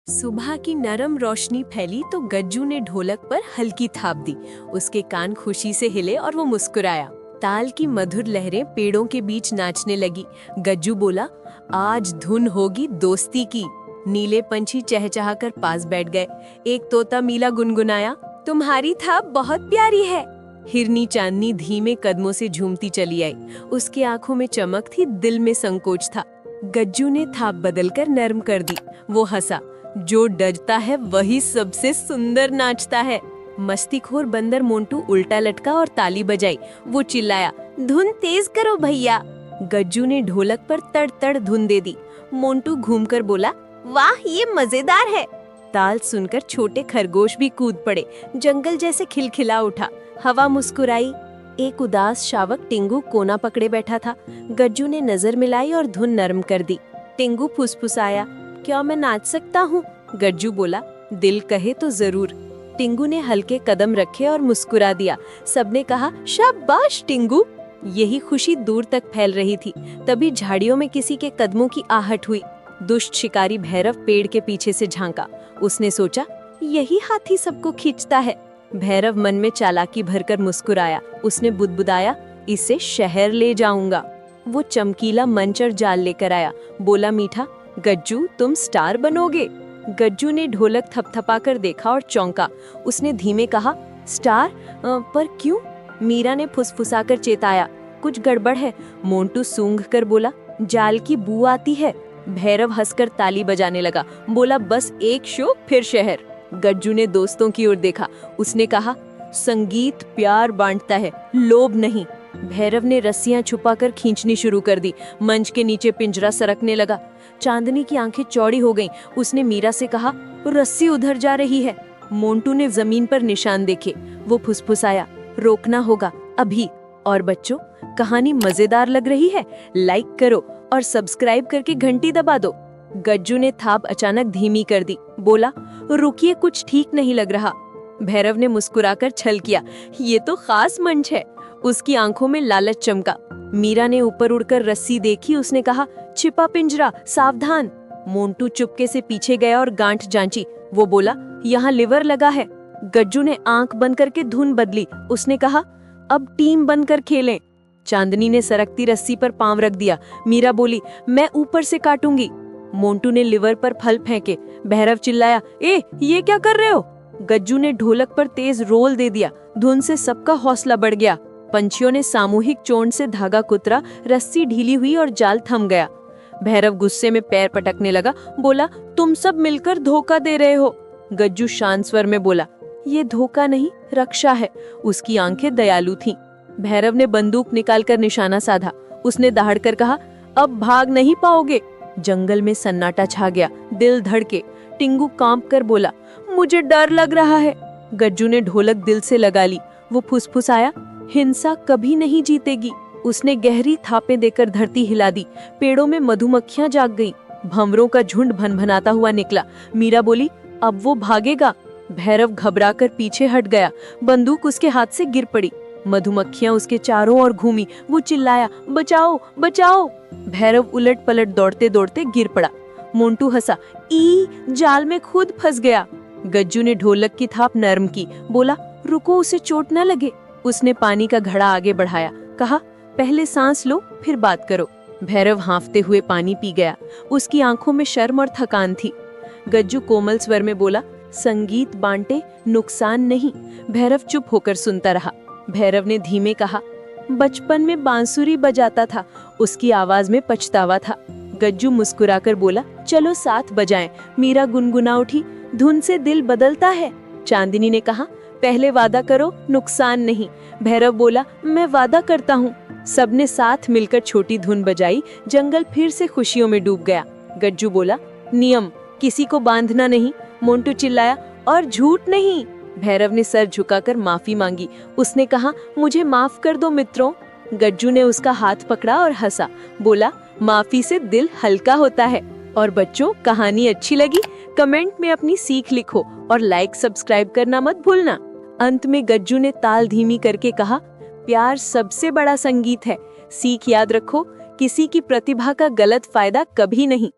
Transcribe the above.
सुबह की नरम रोशनी फैली तो गज्जू ने ढोलक पर हल्की थाप दी। उसके कान खुशी से हिले और वो मुस्कुराया। ताल की मधुर लहरें पेड़ों के बीच नाचने लगी। गज्जू बोला, आज धुन होगी दोस्ती की। नीले पंछी चहचहाकर पास बैठ गए। एक तोता मीला गुनगुनाया, तुम्हारी थाप बहुत प्यारी है। हिरनी चांदनी धीमे कदमों से झूमती चली आई। उसकी आंखों में चमक थी, दिल में संकोच था। गज्जू ने थाप बदलकर नर्म कर दी। वो हंसा, जो डरता है वही सबसे सुंदर नाचता है। मस्तीखोर बंदर मोंटू उल्टा लटका और ताली बजाई। वो चिल्लाया, धुन तेज करो भैया। गज्जू ने ढोलक पर तड़ तड़ धुन दे दी। मोंटू घूमकर बोला, वाह ये मजेदार है। ताल सुनकर छोटे खरगोश भी कूद पड़े। जंगल जैसे खिलखिला उठा। हवा मुस्कुराई। एक उदास शावक टिंगू कोना पकड़े बैठा था। गज्जू ने नजर मिलाई और धुन नरम कर दी। टिंगू फुसफुसाया, क्या मैं नाच सकता हूँ? गज्जू बोला, दिल कहे तो जरूर। टिंगू ने हल्के कदम रखे और मुस्कुरा दिया। सबने कहा, शाबाश टिंगू। यही खुशी दूर तक फैल रही थी। तभी झाड़ियों में किसी के कदमों की आहट हुई। दुष्ट शिकारी भैरव पेड़ के पीछे से झांका। उसने सोचा, यही हाथी सबको खींचता है। भैरव मन में चालाकी भरकर मुस्कुराया। उसने बुदबुदाया, इसे शहर ले जाऊंगा। वो चमकीला मंच और जाल लेकर आया। बोला मीठा, गज्जू तुम स्टार बनोगे। गज्जू ने ढोलक थपथपाकर देखा और चौंका। उसने धीमे कहा, स्टार? पर क्यों? मीरा ने फुसफुसाकर चेताया, कुछ गड़बड़ है। मोंटू सूंघ कर बोला, जाल की बू आती है। भैरव हंसकर ताली बजाने लगा। बोला, बस एक शो फिर शहर। गज्जू ने दोस्तों की ओर देखा। उसने कहा, संगीत प्यार बांटता है, लोभ नहीं। भैरव ने रस्सियां छुपाकर खींचनी शुरू कर दी। मंच के नीचे पिंजरा सरकने लगा। चांदनी की आंखें चौड़ी हो गईं। उसने मीरा से कहा, रस्सी उधर जा रही है। मोंटू ने जमीन पर निशान देखे। वो फुसफुसाया, रोकना होगा अभी। और बच्चों, कहानी मजेदार लग रही है? लाइक करो और सब्सक्राइब करके घंटी दबा दो। गज्जू ने थाप अचानक धीमी कर दी। बोला, रुकिए, कुछ ठीक नहीं लग रहा। भैरव ने मुस्कुराकर छल किया, ये तो खास मंच है। उसकी आंखों में लालच चमका। मीरा ने ऊपर उड़कर रस्सी देखी। उसने कहा, छिपा पिंजरा, सावधान। मोंटू चुपके से पीछे गया और गांठ जांची। वो बोला, यहाँ लिवर लगा है। गज्जू ने आंख बंद करके धुन बदली। उसने कहा, अब टीम बनकर खेलें। चांदनी ने सरकती रस्सी पर पांव रख दिया। मीरा बोली, मैं ऊपर से काटूंगी। मोंटू ने लिवर पर फल फेंके। भैरव चिल्लाया, ए ये क्या कर रहे हो? गज्जू ने ढोलक पर तेज रोल दे दिया। धुन से सबका हौसला बढ़ गया। पंछियों ने सामूहिक चोंच से धागा कुतरा। रस्सी ढीली हुई और जाल थम गया। भैरव गुस्से में पैर पटकने लगा। बोला, तुम सब मिलकर धोखा दे रहे हो। गज्जू शांत स्वर में बोला, ये धोखा नहीं, रक्षा है। उसकी आंखें दयालु थीं। भैरव ने बंदूक निकालकर निशाना साधा। उसने दहाड़कर कहा, अब भाग नहीं पाओगे। जंगल में सन्नाटा छा गया। दिल धड़के। टिंगू कांप कर बोला, मुझे डर लग रहा है। गज्जू ने ढोलक दिल से लगा ली। वो फुसफुसाया, हिंसा कभी नहीं जीतेगी। उसने गहरी थापें देकर धरती हिला दी। पेड़ों में मधुमक्खियां जाग गई। भंवरों का झुंड भनभनाता हुआ निकला। मीरा बोली, अब वो भागेगा। भैरव घबराकर पीछे हट गया। बंदूक उसके हाथ से गिर पड़ी। मधुमक्खियां उसके चारों ओर घूमी। वो चिल्लाया, बचाओ बचाओ। भैरव उलट पलट दौड़ते दौड़ते गिर पड़ा। मोंटू हंसा, ई जाल में खुद फंस गया। गज्जू ने ढोलक की थाप नरम की। बोला, रुको, उसे चोट न लगे। उसने पानी का घड़ा आगे बढ़ाया। कहा, पहले सांस लो फिर बात करो। भैरव हांफते हुए पानी पी गया। उसकी आंखों में शर्म और थकान थी। गज्जू कोमल स्वर में बोला, संगीत बांटे, नुकसान नहीं। भैरव चुप होकर सुनता रहा। भैरव ने धीमे कहा, बचपन में बांसुरी बजाता था। उसकी आवाज में पछतावा था। गज्जू मुस्कुराकर बोला, चलो साथ बजाएं। मीरा गुनगुना उठी, धुन से दिल बदलता है। चांदनी ने कहा, पहले वादा करो, नुकसान नहीं। भैरव बोला, मैं वादा करता हूँ। सबने साथ मिलकर छोटी धुन बजाई। जंगल फिर से खुशियों में डूब गया। गज्जू बोला, नियम, किसी को बांधना नहीं। मोंटू चिल्लाया, और झूठ नहीं। भैरव ने सर झुकाकर माफी मांगी। उसने कहा, मुझे माफ कर दो मित्रों। गज्जू ने उसका हाथ पकड़ा और हंसा। बोला, माफी से दिल हल्का होता है। और बच्चों, कहानी अच्छी लगी? कमेंट में अपनी सीख लिखो और लाइक सब्सक्राइब करना मत भूलना। अंत में गज्जू ने ताल धीमी करके कहा, प्यार सबसे बड़ा संगीत है। सीख याद रखो, किसी की प्रतिभा का गलत फायदा कभी नहीं।